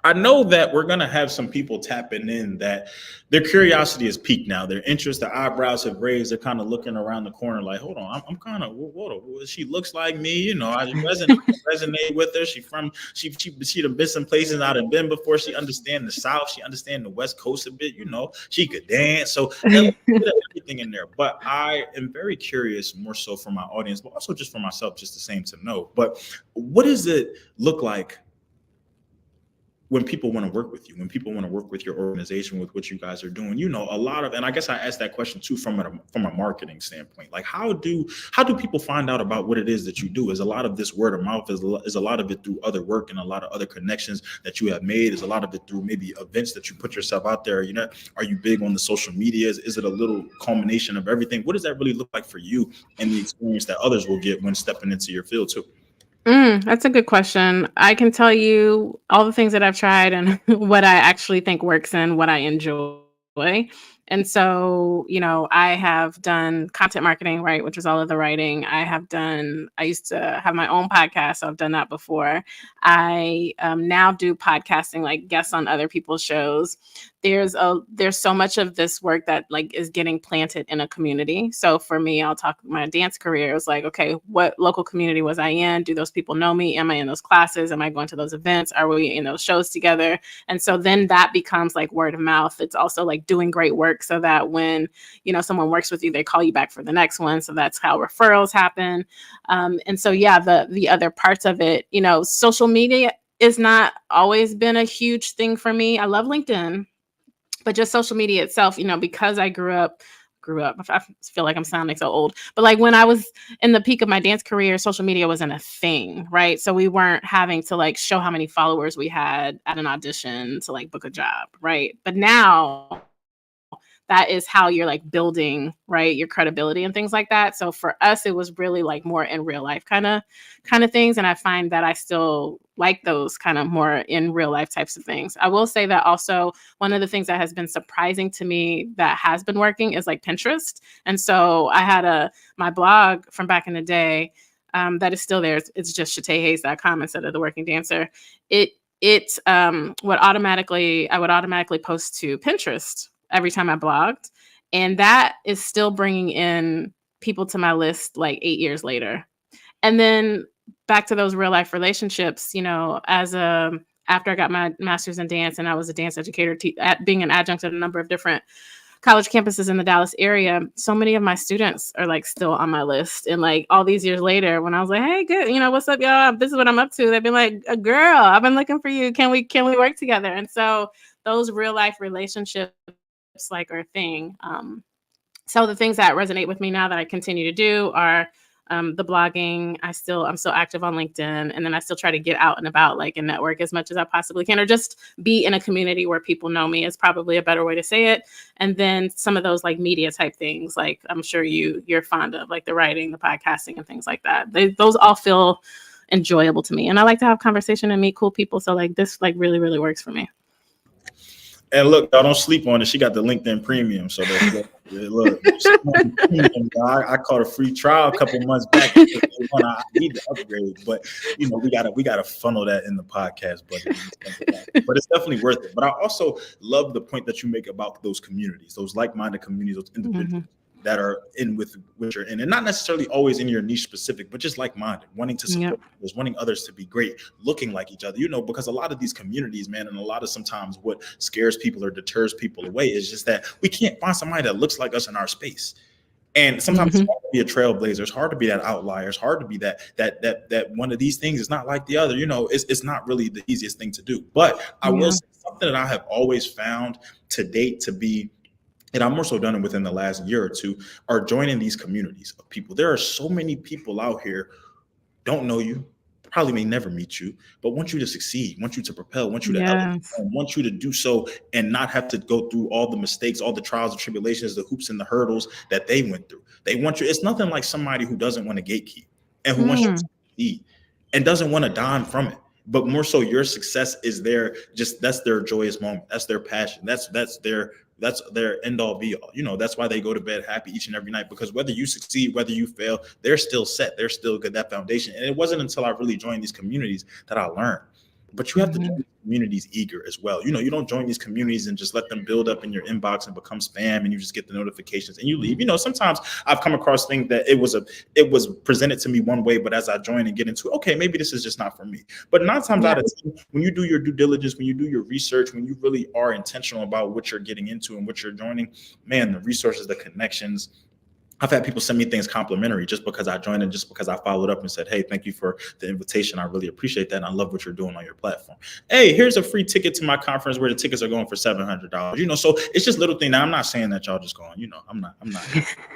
I know that we're going to have some people tapping in that their curiosity is piqued now. Their interest, their eyebrows have raised. They're kind of looking around the corner like, hold on, I'm kind of, she looks like me. I resonate with her. She done been some places I done been before. She understand the South. She understand the West Coast a bit. She could dance. So everything in there. But I am very curious, more so for my audience, but also just for myself, just the same to know. But what does it look like when people want to work with you, when people want to work with your organization, with what you guys are doing? A lot of, and I guess I asked that question too from a marketing standpoint. Like, how do people find out about what it is that you do? Is a lot of this word of mouth? Is a lot of it through other work and a lot of other connections that you have made? Is a lot of it through maybe events that you put yourself out there? Are you big on the social medias? Is it a little culmination of everything? What does that really look like for you and the experience that others will get when stepping into your field too? That's a good question. I can tell you all the things that I've tried and what I actually think works and what I enjoy. And so, I have done content marketing, right, which is all of the writing. I used to have my own podcast, so I've done that before. I now do podcasting, like guests on other people's shows. There's so much of this work that like is getting planted in a community. So for me, I'll talk my dance career. It was like, okay, what local community was I in? Do those people know me? Am I in those classes? Am I going to those events? Are we in those shows together? And so then that becomes like word of mouth. It's also like doing great work so that when, someone works with you, they call you back for the next one. So that's how referrals happen. And so, the other parts of it, social media is not always been a huge thing for me. I love LinkedIn. But just social media itself, because I grew up grew up. I feel like I'm sounding so old, but like when I was in the peak of my dance career, social media wasn't a thing, right? So we weren't having to like show how many followers we had at an audition to like book a job, right? But now that is how you're like building, right, your credibility and things like that. So for us, it was really like more in real life kind of things. And I find that I still like those kind of more in real life types of things. I will say that also one of the things that has been surprising to me that has been working is like Pinterest. And so I had my blog from back in the day that is still there. It's just shatéhayes.com instead of The Working Dancer. I would automatically post to Pinterest every time I blogged. And that is still bringing in people to my list like 8 years later. And then back to those real life relationships, after I got my master's in dance and I was a dance educator, being an adjunct at a number of different college campuses in the Dallas area, so many of my students are like still on my list. And like all these years later, when I was like, hey, good, what's up, y'all? This is what I'm up to. They've been like, girl, I've been looking for you. Can we work together? And so those real life relationships like are a thing. So the things that resonate with me now that I continue to do are the blogging. I'm still active on LinkedIn, and then I still try to get out and about, like, and network as much as I possibly can, or just be in a community where people know me is probably a better way to say it. And then some of those like media type things, like I'm sure you're fond of, like the writing, the podcasting, and things like that. Those all feel enjoyable to me, and I like to have conversation and meet cool people. So like this like really, really works for me. And look, y'all don't sleep on it. She got the LinkedIn Premium. So look, I caught a free trial a couple months back. I need to upgrade, but we gotta funnel that in the podcast budget. But it's definitely worth it. But I also love the point that you make about those communities, those like-minded communities, those individuals that are in with which you're in, and not necessarily always in your niche specific, but just like-minded, wanting to support others, wanting others to be great, looking like each other, because a lot of these communities, man, and a lot of sometimes what scares people or deters people away is just that we can't find somebody that looks like us in our space. And sometimes it's hard to be a trailblazer. It's hard to be that outlier. It's hard to be that one of these things is not like the other. It's not really the easiest thing to do. But I will say something that I have always found to date to be, and I've more so done it within the last year or two, are joining these communities of people. There are so many people out here don't know you, probably may never meet you, but want you to succeed, want you to propel, want you to elevate, want you to do so and not have to go through all the mistakes, all the trials and tribulations, the hoops and the hurdles that they went through. They want you. It's nothing like somebody who doesn't want to gatekeep and who wants you to succeed and doesn't want to dime from it. But more so, your success is that's their joyous moment. That's their passion. That's their end all be all. That's why they go to bed happy each and every night, because whether you succeed, whether you fail, they're still set. They're still good, that foundation. And it wasn't until I really joined these communities that I learned. But you have to join communities eager as well. You don't join these communities and just let them build up in your inbox and become spam and you just get the notifications and you leave. Sometimes I've come across things that it was presented to me one way, but as I join and get into it, okay, maybe this is just not for me. But 9 times out of 10, when you do your due diligence, when you do your research, when you really are intentional about what you're getting into and what you're joining, man, the resources, the connections. I've had people send me things complimentary just because I joined and just because I followed up and said, hey, thank you for the invitation. I really appreciate that. And I love what you're doing on your platform. Hey, here's a free ticket to my conference where the tickets are going for $700. So it's just little thing. Now, I'm not saying that y'all just going, I'm not,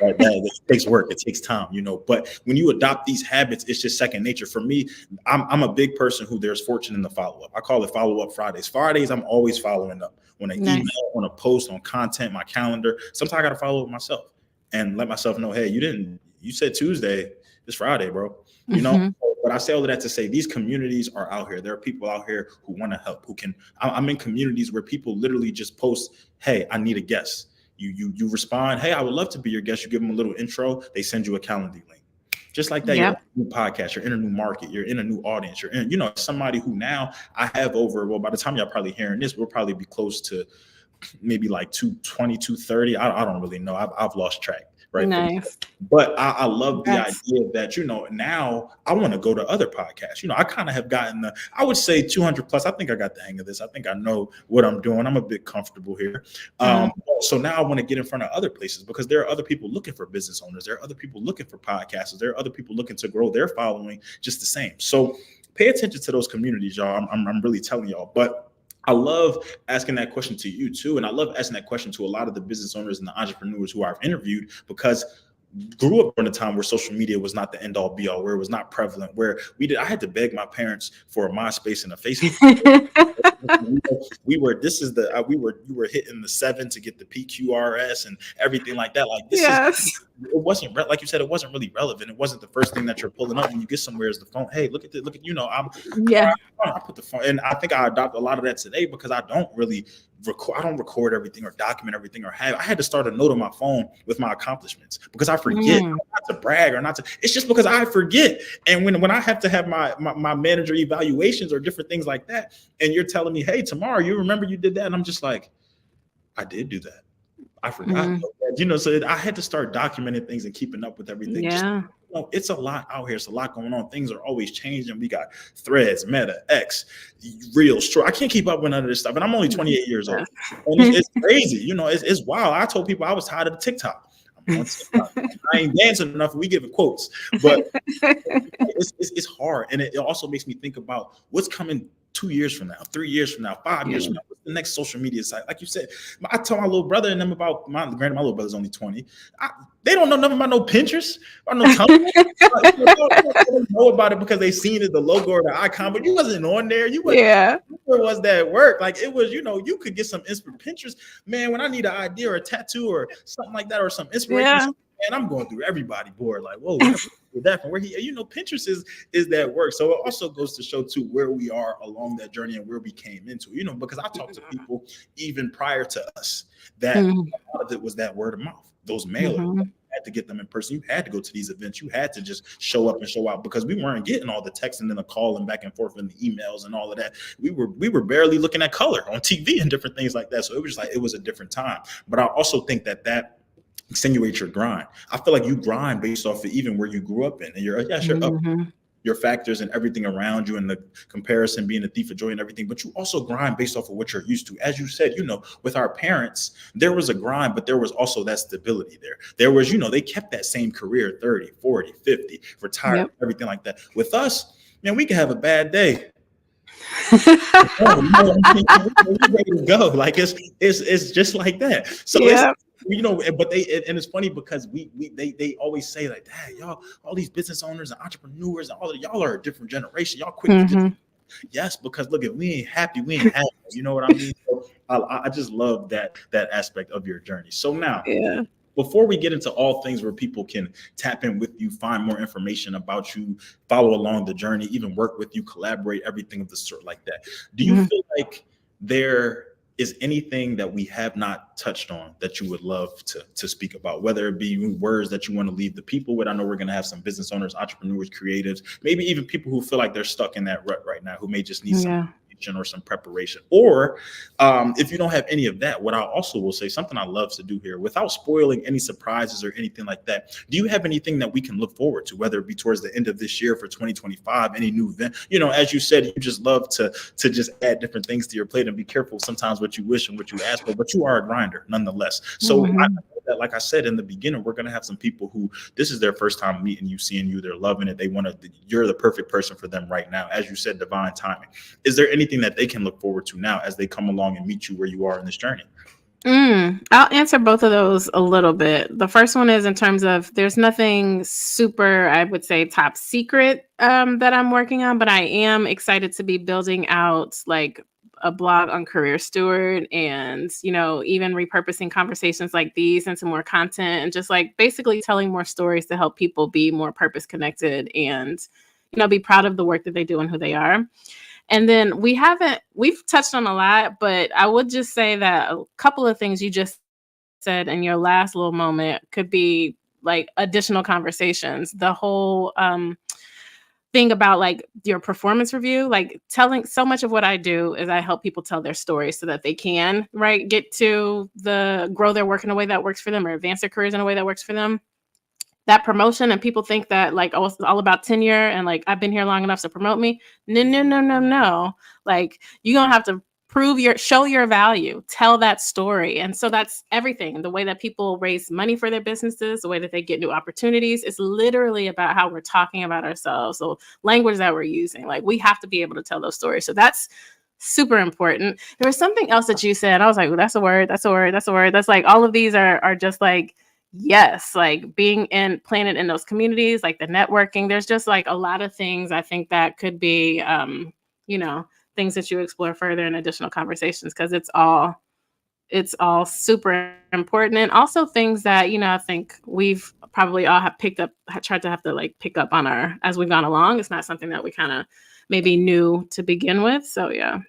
it takes work. It takes time, but when you adopt these habits, it's just second nature. For me, I'm a big person who there's fortune in the follow-up. I call it follow-up Fridays. Fridays, I'm always following up on an email, on a post, on content, my calendar. Sometimes I got to follow up myself and let myself know, hey, you said Tuesday, it's Friday, bro. But I say all of that to say these communities are out here. There are people out here who want to help, I'm in communities where people literally just post, hey, I need a guest. You respond, hey, I would love to be your guest. You give them a little intro, they send you a Calendly link. Just like that, you're in a new podcast, you're in a new market, you're in a new audience, you're in, somebody who now I have by the time y'all probably hearing this, we'll probably be close to maybe like 220, 230. I don't really know. I've lost track. Right. Nice. But I love the idea that, now I want to go to other podcasts. I kind of have gotten I would say 200 plus. I think I got the hang of this. I think I know what I'm doing. I'm a bit comfortable here. So now I want to get in front of other places because there are other people looking for business owners. There are other people looking for podcasters. There are other people looking to grow their following just the same. So pay attention to those communities, y'all. I'm really telling y'all. But I love asking that question to you too. And I love asking that question to a lot of the business owners and the entrepreneurs who I've interviewed, because grew up during a time where social media was not the end all be all, where it was not prevalent, where I had to beg my parents for a MySpace and a Facebook. We were you were hitting the 7 to get the PQRS and everything like that. Like Yes. it wasn't like you said, it wasn't really relevant. It wasn't the first thing that you're pulling up when you get somewhere is the phone. Hey, look at Yeah. I put the phone, and I think I adopt a lot of that today because I don't really record everything or document everything I had to start a note on my phone with my accomplishments because I forget. Not to brag or not to, it's just because I forget. And when I have to have my manager evaluations or different things like that, and you're telling me, hey, tomorrow, you remember you did that? And I'm just like, I did do that. I forgot. So I had to start documenting things and keeping up with everything. Yeah. It's a lot out here. It's a lot going on. Things are always changing. We got Threads, Meta, X, Reels. I can't keep up with none of this stuff. And I'm only 28 years old. And it's crazy. It's wild. I told people I was tired of TikTok. I'm on TikTok. I ain't dancing enough. We giving quotes. But it's hard. And it also makes me think about what's coming 2 years from now, 3 years from now, 5 years from now. What's the next social media site? Like you said, I tell my little brother and them about my little brother's only 20. They don't know nothing about no Pinterest or no Tumblr. They don't know about it because they seen it, the logo or the icon, but you wasn't on there. You wasn't, where was that work? Like it was, you could get some Pinterest. Man, when I need an idea or a tattoo or something like that or some inspiration, man, I'm going through everybody board. Like, whoa, that from where Pinterest is that work. So it also goes to show too where we are along that journey and where we came into, because I talked to people even prior to us that a lot of it was that word of mouth, those mailers. You had to get them in person. You had to go to these events. You had to just show up and show out because we weren't getting all the texting and the calling back and forth and the emails and all of that. We were barely looking at color on TV and different things like that. So it was just like, it was a different time. But I also think that accentuate your grind. I feel like you grind based off of even where you grew up in, and you're up your factors and everything around you and the comparison being a thief of joy and everything, but you also grind based off of what you're used to. As you said, with our parents, there was a grind, but there was also that stability there. There was, they kept that same career, 30, 40, 50, retired, everything like that. With us, man, we can have a bad day. We're ready to go. Like it's just like that. So but and it's funny because they always say like, Dad, y'all, all these business owners and entrepreneurs and all of y'all are a different generation. Y'all quick. Yes, because look, if we ain't happy, we ain't happy. You know what I mean? So I just love that aspect of your journey. So now, before we get into all things where people can tap in with you, find more information about you, follow along the journey, even work with you, collaborate, everything of the sort like that. Do you feel like there is anything that we have not touched on that you would love to speak about, whether it be words that you want to leave the people with? I know we're going to have some business owners, entrepreneurs, creatives, maybe even people who feel like they're stuck in that rut right now, who may just need some or some preparation. Or if you don't have any of that, what I also will say, something I love to do here without spoiling any surprises or anything like that. Do you have anything that we can look forward to, whether it be towards the end of this year for 2025, any new event? As you said, you just love to just add different things to your plate and be careful sometimes what you wish and what you ask for, but you are a grinder nonetheless. So I know that, like I said in the beginning, we're going to have some people who this is their first time meeting you, seeing you, they're loving it. You're the perfect person for them right now. As you said, divine timing. Is there anything that they can look forward to now as they come along and meet you where you are in this journey? I'll answer both of those a little bit. The first one is in terms of there's nothing super, I would say, top secret that I'm working on, but I am excited to be building out like a blog on Career Steward and, even repurposing conversations like these into more content and just like basically telling more stories to help people be more purpose connected and, be proud of the work that they do and who they are. And then we've touched on a lot, but I would just say that a couple of things you just said in your last little moment could be like additional conversations. The whole thing about like your performance review, like telling so much of what I do is I help people tell their stories so that they can, get to grow their work in a way that works for them or advance their careers in a way that works for them. That promotion, and people think that like, oh, it's all about tenure and like I've been here long enough to promote me. No. Like you're gonna have to show your value, tell that story. And so that's everything. The way that people raise money for their businesses, the way that they get new opportunities, is literally about how we're talking about ourselves. So language that we're using, like we have to be able to tell those stories. So that's super important. There was something else that you said. I was like, well, that's a word. That's a word. That's a word. That's like all of these are just like, yes, like being planted in those communities, like the networking. There's just like a lot of things I think that could be, you know, things that you explore further in additional conversations, because it's all super important, and also things that, you know, I think we've probably all have picked up, tried to have to like pick up on our as we've gone along. It's not something that we kind of maybe knew to begin with. So yeah.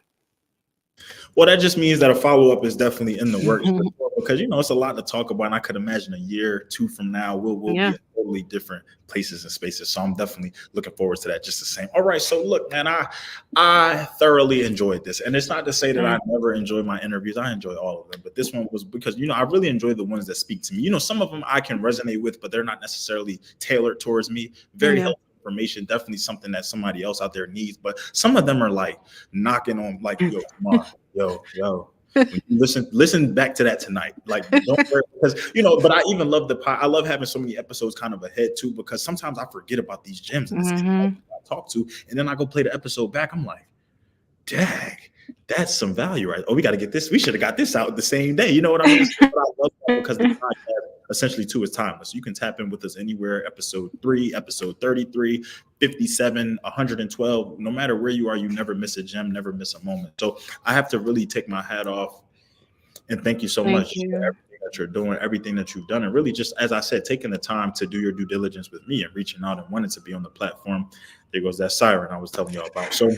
Well, that just means that a follow-up is definitely in the works because, you know, it's a lot to talk about. And I could imagine a year or two from now, we'll be Yeah. in totally different places and spaces. So I'm definitely looking forward to that just the same. All right. So look, man, I thoroughly enjoyed this. And it's not to say that I never enjoy my interviews. I enjoy all of them. But this one was because, you know, I really enjoy the ones that speak to me. You know, some of them I can resonate with, but they're not necessarily tailored towards me. Very helpful information, definitely something that somebody else out there needs. But some of them are like knocking on, like, yo, come on. Yo, when you listen back to that tonight. Like, don't worry, because, you know, but I even love I love having so many episodes kind of ahead too, because sometimes I forget about these gems and I talk to, and then I go play the episode back. I'm like, dang, that's some value, right? Oh, we got to get this. We should have got this out the same day. You know what I mean? But I love that because the podcast essentially too is timeless. You can tap in with us anywhere. Episode 3, episode 33, 57, 112. No matter where you are, you never miss a gem, never miss a moment. So I have to really take my hat off and thank you so much for everything that you're doing, everything that you've done, and really just, as I said, taking the time to do your due diligence with me and reaching out and wanting to be on the platform. There goes that siren I was telling you about. So,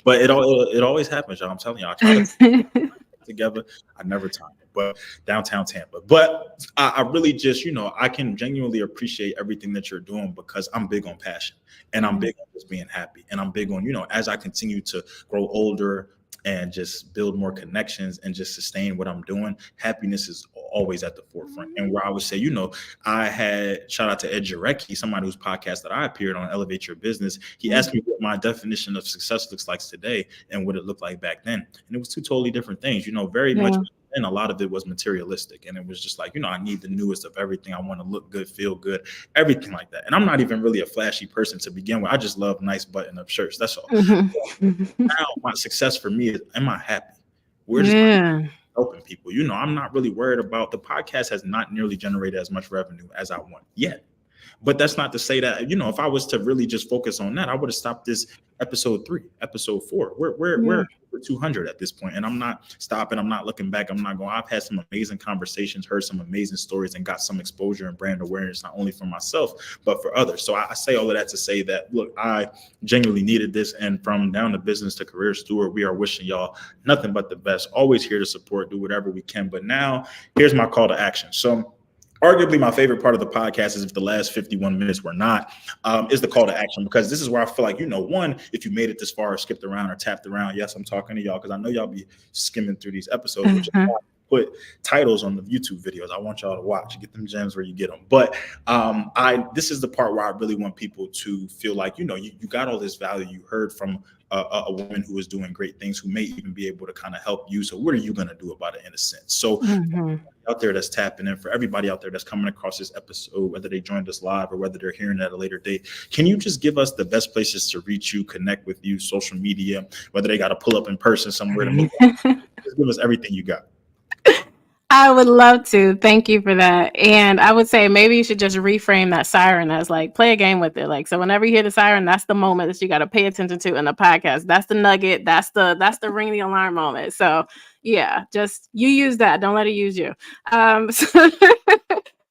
but it always happens, y'all. I'm telling you, I try to together. I never time it, but downtown Tampa. But I really just, you know, I can genuinely appreciate everything that you're doing because I'm big on passion and I'm big on just being happy. And I'm big on, you know, as I continue to grow older and just build more connections and just sustain what I'm doing, happiness is always at the forefront. And where I would say, you know, I had shout out to Ed Jarecki, somebody whose podcast that I appeared on, Elevate Your Business. He asked me what my definition of success looks like today and what it looked like back then. And it was two totally different things, you know, very much. And a lot of it was materialistic. And it was just like, you know, I need the newest of everything. I want to look good, feel good, everything like that. And I'm not even really a flashy person to begin with. I just love nice button up shirts. That's all. Now my success for me is, am I happy? We're just helping people. You know, I'm not really worried about, the podcast has not nearly generated as much revenue as I want yet. But that's not to say that, you know, if I was to really just focus on that, I would have stopped this episode 3, episode 4. We're 200 at this point, and I'm not stopping. I'm not looking back. I'm not going. I've had some amazing conversations, heard some amazing stories, and got some exposure and brand awareness, not only for myself, but for others. So I say all of that to say that, look, I genuinely needed this. And from Down to Business to Career Steward, we are wishing y'all nothing but the best. Always here to support, do whatever we can. But now here's my call to action. So arguably my favorite part of the podcast is, if the last 51 minutes were not, is the call to action, because this is where I feel like, you know, one, if you made it this far or skipped around or tapped around, yes, I'm talking to y'all because I know y'all be skimming through these episodes, which is why I put titles on the YouTube videos. I want y'all to watch, get them gems where you get them. But this is the part where I really want people to feel like, you know, you got all this value. You heard from a woman who is doing great things, who may even be able to kind of help you. So what are you going to do about it, in a sense? So out there that's tapping in, for everybody out there that's coming across this episode, whether they joined us live or whether they're hearing it at a later date, can you just give us the best places to reach you, connect with you, social media, whether they got to pull up in person somewhere to meet? Just give us everything you got. I would love to. Thank you for that. And I would say maybe you should just reframe that siren as like, play a game with it. Like, so whenever you hear the siren, that's the moment that you got to pay attention to in the podcast. That's the nugget. That's the ring the alarm moment. So yeah, just you use that. Don't let it use you.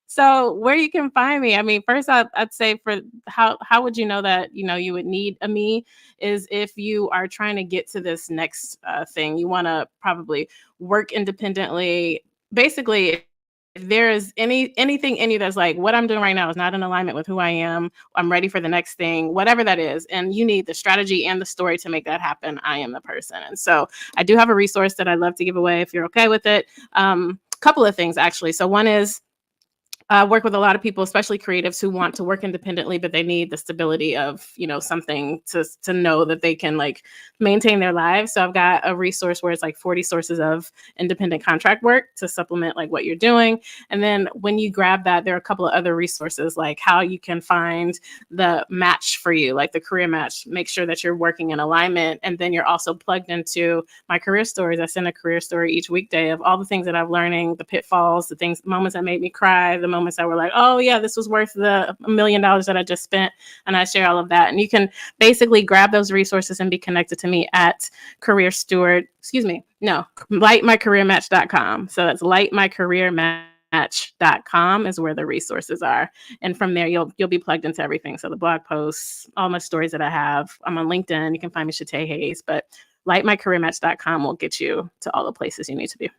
So where you can find me, I mean, first I'd say, for how would you know that, you know, you would need a me, is if you are trying to get to this next thing. You want to probably work independently. Basically, if there is anything in you that's like, what I'm doing right now is not in alignment with who I am, I'm ready for the next thing, whatever that is, and you need the strategy and the story to make that happen, I am the person. And so I do have a resource that I'd love to give away if you're okay with it. Couple of things, actually. So one is work with a lot of people, especially creatives who want to work independently, but they need the stability of, something to know that they can like maintain their lives. So I've got a resource where it's like 40 sources of independent contract work to supplement like what you're doing. And then when you grab that, there are a couple of other resources like how you can find the match for you, like the career match, make sure that you're working in alignment. And then you're also plugged into my career stories. I send a career story each weekday of all the things that I'm learning, the pitfalls, the things, moments that made me cry, the moments that were like, oh yeah, this was worth the $1 million that I just spent. And I share all of that. And you can basically grab those resources and be connected to me at lightmycareermatch.com. So that's lightmycareermatch.com is where the resources are. And from there, you'll be plugged into everything. So the blog posts, all my stories that I have. I'm on LinkedIn. You can find me Shaté Hayes, but lightmycareermatch.com will get you to all the places you need to be.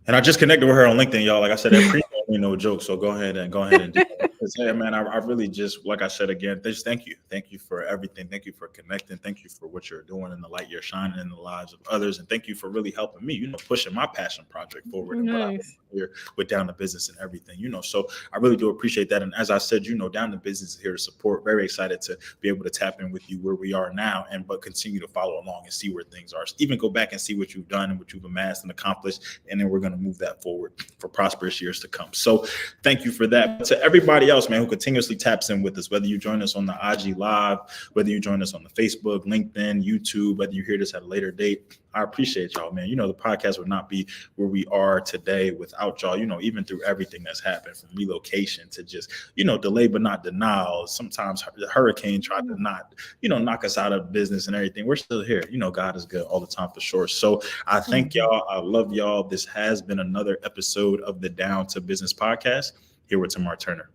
And I just connected with her on LinkedIn, y'all. Like I said, that pre no joke. So go ahead and do that. Hey, man, I really just, like I said again, just thank you. Thank you for everything. Thank you for connecting. Thank you for what you're doing and the light you're shining in the lives of others. And thank you for really helping me, pushing my passion project forward. Nice. And what I'm here with Down to Business and everything, So I really do appreciate that. And as I said, Down to Business is here to support. Very excited to be able to tap in with you where we are now, but continue to follow along and see where things are. Even go back and see what you've done and what you've amassed and accomplished. And then we're going to move that forward for prosperous years to come. So thank you for that. But to everybody else, man, who continuously taps in with us, whether you join us on the IG Live, whether you join us on the Facebook, LinkedIn, YouTube, whether you hear this at a later date, I appreciate y'all, man. The podcast would not be where we are today without y'all, even through everything that's happened from relocation to just, delay but not denial. Sometimes the hurricane tried to not, knock us out of business and everything. We're still here. God is good all the time for sure. So I thank y'all. I love y'all. This has been another episode of the Down to Business podcast here with Tamar Turner.